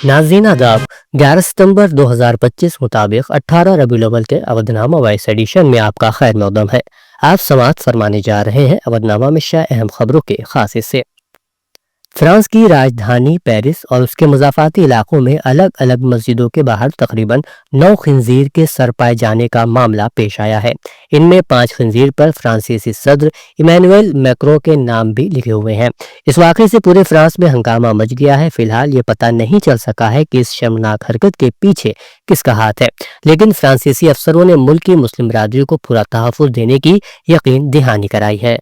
नाज़रीन आदाब। 11 सितंबर 2025 मुताबिक 18 रबीउल अव्वल के अवधनामा वॉइस एडिशन में आपका खैर मकदम है। आप समाअत फरमाने जा रहे हैं अवधनामा में शाया अहम खबरों के खास हिस्से। फ्रांस की राजधानी पेरिस और उसके मुज़ाफ़ाती इलाकों में अलग अलग मस्जिदों के बाहर तकरीबन 9 खिंजीर के सर पाए जाने का मामला पेश आया है। इनमें 5 खिंजीर पर फ्रांसीसी सदर इमैनुएल मैक्रों के नाम भी लिखे हुए हैं। इस वाक़े से पूरे फ्रांस में हंगामा मच गया है। फिलहाल ये पता नहीं चल सका है कि इस शर्मनाक हरकत के पीछे किसका हाथ है, लेकिन फ्रांसीसी अफसरों ने मुल्क की मुस्लिम बरादरी को पूरा तहफ़्फ़ुज़ देने की यकीन दहानी कराई है।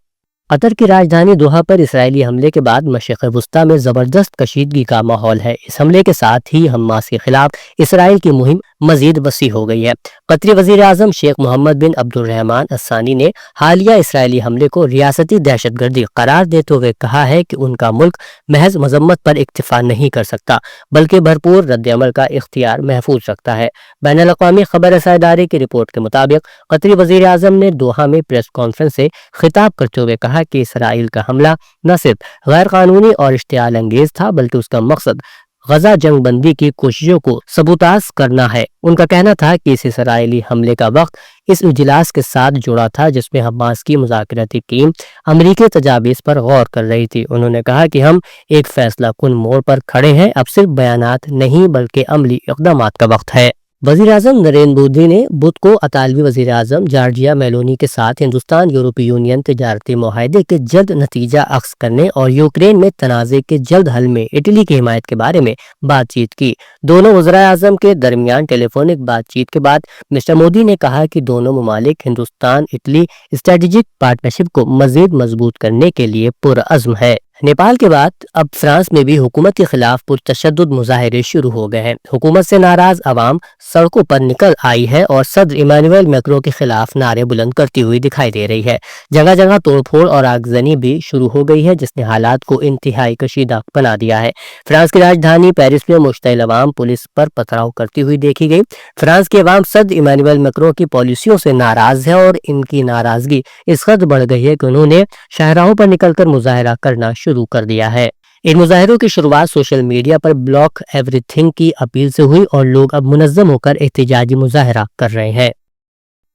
कतर की राजधानी दोहा पर इसराइली हमले के बाद मशरिक़ वुस्ता में ज़बरदस्त कशीदगी का माहौल है। इस हमले के साथ ही हमास के खिलाफ इसराइल की मुहिम मजीद वसी हो गई है। कतरी वज़ीर आज़म शेख मोहम्मद बिन अब्दुर्रहमान अस्सानी ने हालिया इसराइली हमले को रियासती दहशतगर्दी करार देते हुए कहा है कि उनका मुल्क महज मजम्मत पर इक्तिफा नहीं कर सकता, बल्कि भरपूर रद्द-ए-अमल का इख्तियार महफूज रखता है। बैनुल-अक़वामी खबर रसाई इदारे की रिपोर्ट के मुताबिक कतरी वज़ीर आज़म ने दोहा में प्रेस कॉन्फ्रेंस से खिताब करते हुए कहा कि इसराइल का हमला न सिर्फ गैर कानूनी और इश्तियाल अंगेज था, बल्कि उसका मकसद गजा जंग बंदी की कोशिशों को सबूताज करना है। उनका कहना था कि इस इसराइली हमले का वक्त इस इजलास के साथ जुड़ा था जिसमें हमास की मुज़ाकराती टीम अमरीकी तजावीज़ पर गौर कर रही थी। उन्होंने कहा कि हम एक फैसला कुन मोड़ पर खड़े हैं, अब सिर्फ बयानात नहीं बल्कि अमली इक़दामात का वक्त है। वज़ीर आज़म नरेंद्र मोदी ने बुध को इतालवी वज़ीर आज़म जॉर्जिया मेलोनी के साथ हिंदुस्तान यूरोपीय यूनियन तजारती मुआहदे के जल्द नतीजा अख्ज़ करने और यूक्रेन में तनाज़े के जल्द हल में इटली की हिमायत के बारे में बातचीत की। दोनों वज़राए आज़म के दरमियान टेलीफोनिक बातचीत के बाद मिस्टर मोदी ने कहा कि दोनों ममालिक हिंदुस्तान इटली स्ट्रेटेजिक पार्टनरशिप को मज़ीद मजबूत करने के लिए पुरअज़्म है। नेपाल के बाद अब फ्रांस में भी हुकूमत के खिलाफ पुरतशद्दुद मुजाहिरे शुरू हो गए हैं। हुकूमत से नाराज अवाम सड़कों पर निकल आई है और सदर इमैनुएल मैक्रों के खिलाफ नारे बुलंद करती हुई दिखाई दे रही है। जगह जगह तोड़फोड़ और आगजनी भी शुरू हो गई है, जिसने हालात को इंतहाई कशीदा बना दिया है। फ्रांस की राजधानी पेरिस में मुश्तइल अवाम पुलिस पर पथराव करती हुई देखी गई। फ्रांस के अवाम सदर इमैनुएल मैक्रों की पॉलिसियों से नाराज है और इनकी नाराजगी इस कदर बढ़ गई है कि उन्होंने शाहराहों पर निकलकर मुजाहरा करना शुरू कर दिया है। इन मुजाहिरों की शुरुआत सोशल मीडिया पर ब्लॉक एवरीथिंग की अपील से हुई और लोग अब मुनज़्ज़म होकर एहतिजाजी मुजाहरा कर रहे हैं।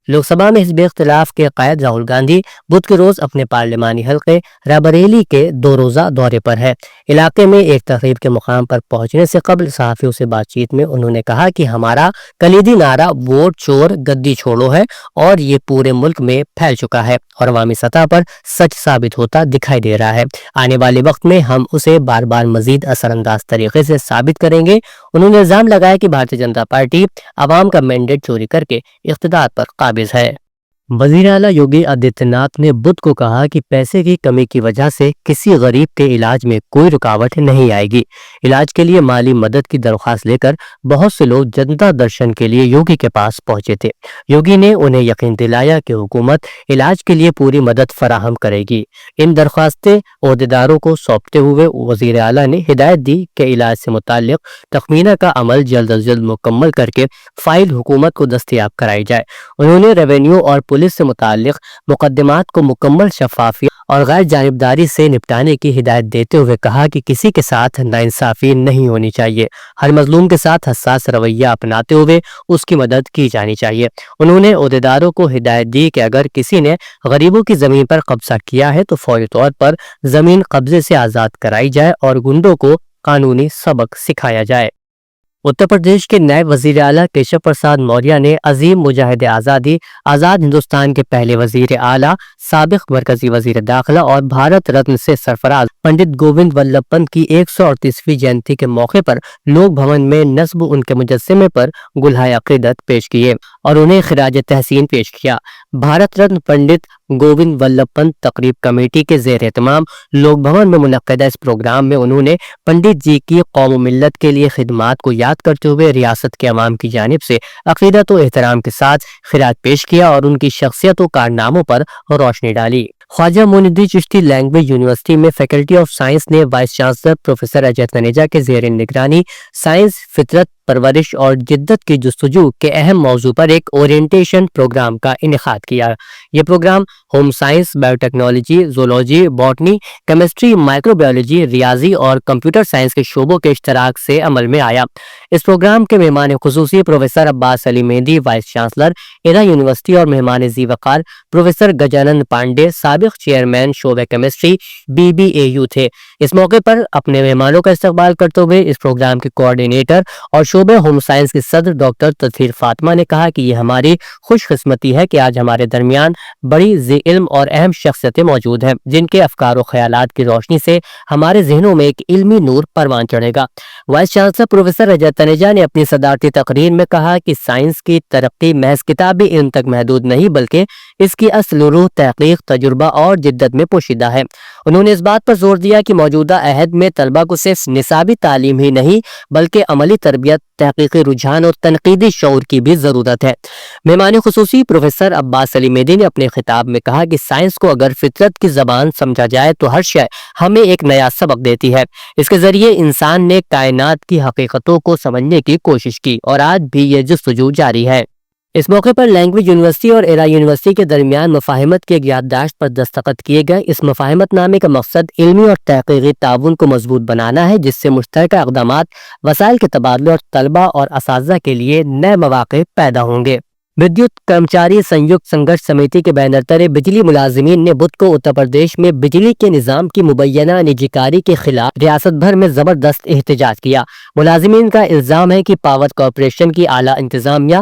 लोकसभा में हिज़्ब इख्तिलाफ के कायद राहुल गांधी बुध के रोज अपने पार्लिमानी हल्के रायबरेली के 2 रोज़ा दौरे पर है। इलाके में एक तकरीब के मुकाम पर पहुंचने से कबल सहाफ़ियों से बातचीत में उन्होंने कहा कि हमारा कलीदी नारा वोट चोर गद्दी छोड़ो है और ये पूरे मुल्क में फैल चुका है और अवामी सतह पर सच साबित होता दिखाई दे रहा है। आने वाले वक्त में हम उसे बार बार मजीद असरअंदाज तरीके से साबित करेंगे। उन्होंने इल्जाम लगाया कि भारतीय जनता पार्टी अवाम का मैंडेट चोरी करके इख्तिदार पर काबिज है। वज़ीर आला योगी आदित्यनाथ ने बुध को कहा कि पैसे की कमी की वजह से किसी गरीब के इलाज में कोई रुकावट नहीं आएगी। इलाज के लिए माली मदद की दरख्वास्त लेकर बहुत से लोग जनता दर्शन के लिए योगी के पास पहुंचे थे। योगी ने उन्हें यकीन दिलाया कि हुकूमत इलाज के लिए पूरी मदद फराहम करेगी। इन दरख्वास्तें ओहदेदारों को सौंपते हुए वज़ीर आला ने हिदायत दी कि इलाज से मुताल्लिक तखमीना का अमल जल्द अज जल्द मुकम्मल करके फाइल हुकूमत को दस्तयाब कराई जाए। उन्होंने रेवेन्यू और पुलिस से मुताल्लिक मुकदमात को मुकम्मल शफाफियत और गैर जानिबदारी से निपटाने की हिदायत देते हुए कहा कि किसी के साथ नाइंसाफी नहीं होनी चाहिए। हर मजलूम के साथ हसास रवैया अपनाते हुए उसकी मदद की जानी चाहिए। उन्होंने ओहदेदारों को हिदायत दी कि अगर किसी ने गरीबों की जमीन पर कब्जा किया है तो फौरी तौर पर जमीन कब्जे से आज़ाद कराई जाए और गुंडों को कानूनी सबक सिखाया जाए। उत्तर प्रदेश के नायब वजीर आला केशव प्रसाद मौर्य ने अजीम मुजाहिद आज़ादी आज़ाद हिंदुस्तान के पहले वजीर आला, साबिक मरकजी वजीर दाखिला और भारत रत्न से सरफराज पंडित गोविंद वल्लभ पंत की 138वीं जयंती के मौके पर लोक भवन में नस्ब उनके मुजस्समे पर गुलहाय अकीदत पेश किए और उन्हें खिराज तहसीन पेश किया। भारत रत्न पंडित गोविंद वल्लभ पंत तकरीब कमेटी के ज़ेर एहतमाम लोक भवन में मुनक्कदा इस प्रोग्राम में उन्होंने पंडित जी की कौम मिल्लत के लिए खिदमात को याद करते हुए रियासत के अवाम की जानिब से अकीदत और एहतराम के साथ खिराज पेश किया और उनकी शख्सियत और कारनामों पर रोशनी डाली। ख्वाजा मोइनुद्दीन चिश्ती लैंग्वेज यूनिवर्सिटी में फैकल्टी ऑफ साइंस ने vice chancellor professor Ajay Taneja के ज़ेर निगरानी साइंस, फितरत, پرورش اور جدت کی جستجو کے اہم موضوع پر ایک اورینٹیشن پروگرام کا انعقاد کیا۔ یہ programme home science, biotechnology, zoology, botany, chemistry, microbiology, ریاضی اور کمپیوٹر سائنس کے شعبوں کے اشتراک سے عمل میں آیا۔ اس پروگرام کے مہمان خصوصی پروفیسر عباس علی مہندی، وائس چانسلر ایرا یونیورسٹی، اور مہمان ذی وقار پروفیسر گجانند پانڈے، سابق چیئرمین شعبہ کیمسٹری BBAU تھے۔ اس موقع پر اپنے مہمانوں کا استقبال کرتے ہوئے اس پروگرام کے کوآرڈینیٹر اور شعبہ ہوم سائنس کی صدر ڈاکٹر تطہیر فاطمہ نے کہا کہ یہ ہماری خوش قسمتی ہے کہ آج ہمارے درمیان بڑی ذی علم اور اہم شخصیتیں موجود ہیں جن کے افکار و خیالات کی روشنی سے ہمارے ذہنوں میں ایک علمی نور پروان چڑھے گا۔ Vice chancellor professor Rajat Taneja نے اپنی صدارتی تقریر میں کہا کہ سائنس کی ترقی محض کتابی علم تک محدود نہیں بلکہ اس کی اصل روح تحقیق، تجربہ اور جدت میں پوشیدہ ہے۔ انہوں نے اس بات پر زور دیا کہ موجودہ عہد میں طلبہ کو صرف نصابی تعلیم ہی نہیں بلکہ عملی تربیت، تحقیقی رجحان اور تنقیدی شعور کی بھی ضرورت ہے۔ مہمان خصوصی پروفیسر عباس علی مہندی نے اپنے خطاب میں کہا کہ سائنس کو اگر فطرت کی زبان سمجھا جائے تو ہر شے ہمیں ایک نیا سبق دیتی ہے۔ اس کے ذریعے انسان نے کائنات کی حقیقتوں کو سمجھنے کی کوشش کی اور آج بھی یہ جستجو جاری ہے۔ اس موقع پر لینگویج یونیورسٹی اور ایرا یونیورسٹی کے درمیان مفاہمت کی ایک یادداشت پر دستخط کیے گئے۔ اس مفاہمت نامے کا مقصد علمی اور تحقیقی تعاون کو مضبوط بنانا ہے جس سے مشترکہ اقدامات، وسائل کے تبادلے اور طلبہ اور اساتذہ کے لیے نئے مواقع پیدا ہوں گے۔ ودیوت کرمچاری سنیکت سنگھرش سمیتی کے بینر تلے بجلی ملازمین نے بدھ کو اتر پردیش میں بجلی کے نظام کی مبینہ نجی کاری کے خلاف ریاست بھر میں زبردست احتجاج کیا۔ ملازمین کا الزام ہے کہ پاور کارپوریشن کی اعلیٰ انتظامیہ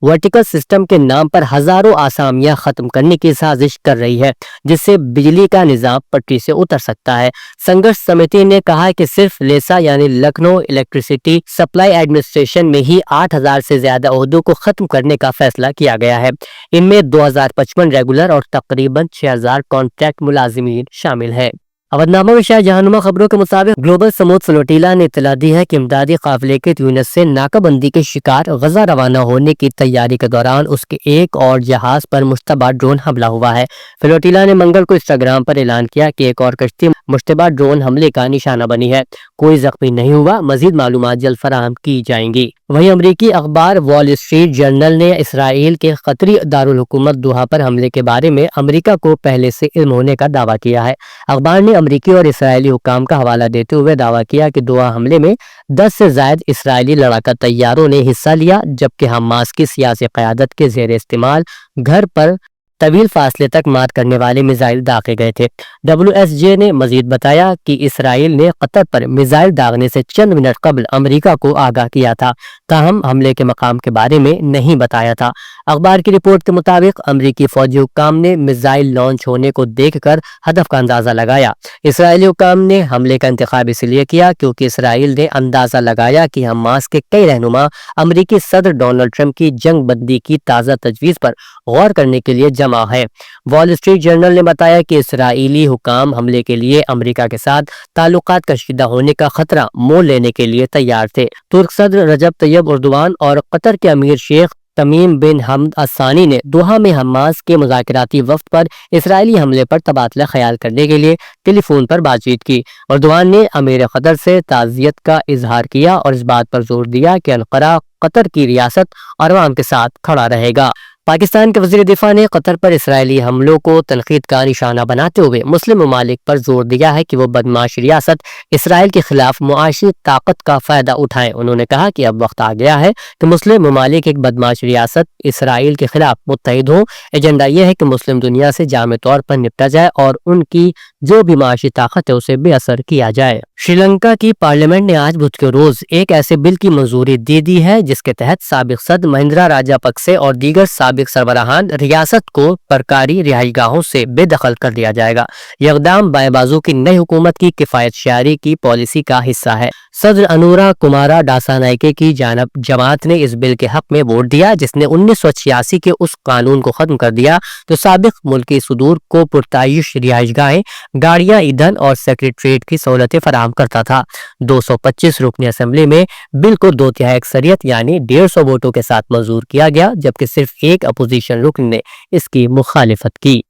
ورٹیکل سسٹم کے نام پر ہزاروں آسامیاں ختم کرنے کی سازش کر رہی ہے جس سے بجلی کا نظام پٹری سے اتر سکتا ہے۔ سنگھرش سمیتی نے کہا کہ صرف لیسا یعنی لکھنؤ الیکٹریسٹی سپلائی ایڈمنسٹریشن میں ہی 8000 سے زیادہ عہدوں کو ختم کرنے کا فیصلہ کیا گیا ہے۔ ان میں 2055 ریگولر اور تقریباً 6000 کانٹریکٹ ملازمین شامل ہیں۔ اودھ نامہ میں شائع جہانما خبروں کے مطابق گلوبل سمود فلوٹیلا نے اطلاع دی ہے کہ امدادی قافلے کے تیونس سے ناکہ بندی کے شکار غزہ روانہ ہونے کی تیاری کے دوران اس کے ایک اور جہاز پر مشتبہ ڈرون حملہ ہوا ہے۔ فلوٹیلا نے منگل کو انسٹاگرام پر اعلان کیا کہ ایک اور کشتی مشتبہ ڈرون حملے کا نشانہ بنی ہے۔ کوئی زخمی نہیں ہوا، مزید معلومات جلد فراہم کی جائیں گی۔ وہیں امریکی اخبار وال اسٹریٹ جرنل نے اسرائیل کے قطری دارالحکومت دوحہ پر حملے کے بارے میں امریکہ کو پہلے سے علم ہونے کا دعویٰ کیا ہے۔ اخبار نے امریکی اور اسرائیلی حکام کا حوالہ دیتے ہوئے دعویٰ کیا کہ دوحہ حملے میں 10 سے زائد اسرائیلی لڑاکا طیاروں نے حصہ لیا جبکہ حماس کی سیاسی قیادت کے زیر استعمال گھر پر طویل فاصلے تک مار کرنے والے میزائل داغے گئے تھے۔ WSJ نے مزید بتایا کہ اسرائیل نے قطر پر میزائل داغنے سے چند منٹ قبل امریکہ کو آگاہ کیا تھا، تاہم حملے کے مقام کے بارے میں نہیں بتایا تھا۔ اخبار کی رپورٹ کے مطابق امریکی فوجی حکام نے میزائل لانچ ہونے کو دیکھ کر ہدف کا اندازہ لگایا۔ اسرائیلی حکام نے حملے کا انتخاب اس لیے کیا کیونکہ اسرائیل نے اندازہ لگایا کہ حماس کے کئی رہنما امریکی صدر ڈونلڈ ٹرمپ کی جنگ بندی کی تازہ تجویز پر غور کرنے کے لیے جمع ہے۔ وال اسٹریٹ جرنل نے بتایا کہ اسرائیلی حکام حملے کے لیے امریکہ کے ساتھ تعلقات کشیدہ ہونے کا خطرہ مول لینے کے لیے تیار تھے۔ ترک صدر رجب طیب اردوان اور قطر کے امیر شیخ تمیم بن حمد الثانی نے دوحہ میں حماس کے مذاکراتی وفد پر اسرائیلی حملے پر تبادلہ خیال کرنے کے لیے ٹیلی فون پر بات چیت کی۔ اردوان نے امیر قطر سے تعزیت کا اظہار کیا اور اس بات پر زور دیا کہ انقرہ قطر کی ریاست اور عوام کے ساتھ کھڑا رہے گا۔ پاکستان کے وزیر دفاع نے قطر پر اسرائیلی حملوں کو تنقید کا نشانہ بناتے ہوئے مسلم ممالک پر زور دیا ہے کہ وہ بدمعاش ریاست اسرائیل کے خلاف معاشی طاقت کا فائدہ اٹھائیں۔ انہوں نے کہا کہ اب وقت آ گیا ہے کہ مسلم ممالک ایک بدمعاش ریاست اسرائیل کے خلاف متحد ہوں۔ ایجنڈا یہ ہے کہ مسلم دنیا سے جامع طور پر نپٹا جائے اور ان کی جو بھی معاشی طاقت ہے اسے بے اثر کیا جائے۔ شری لنکا کی پارلیمنٹ نے آج بدھ کے روز ایک ایسے بل کی منظوری دے دی ہے جس کے تحت سابق صدر مہندرا راجہ پکسے اور دیگر سابق سربراہان ریاست کو پرکاری رہائش گاہوں سے بے دخل کر دیا جائے گا۔ یہ اقدام بائیں بازو کی نئی حکومت کی کفایت شعاری کی پالیسی کا حصہ ہے۔ صدر انورا کمارا ڈاسانائکے کی جانب جماعت نے اس بل کے حق میں ووٹ دیا جس نے 1986 کے اس قانون کو ختم کر دیا جو سابق ملکی صدور کو پرتعیش رہائش گاہیں، گاڑیاں، ایندھن اور سیکریٹریٹ کی سہولتیں فراہم کرتا تھا۔ 225 رکنی اسمبلی میں بل کو 2/3 اکثریت یعنی 150 ووٹوں کے ساتھ منظور کیا گیا جبکہ صرف ایک اپوزیشن رکن نے اس کی مخالفت کی۔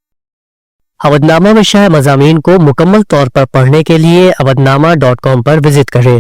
اودھ نامہ میں شائع مضامین کو مکمل طور پر پڑھنے کے لیے اودھ نامہ .com پر وزٹ کریں۔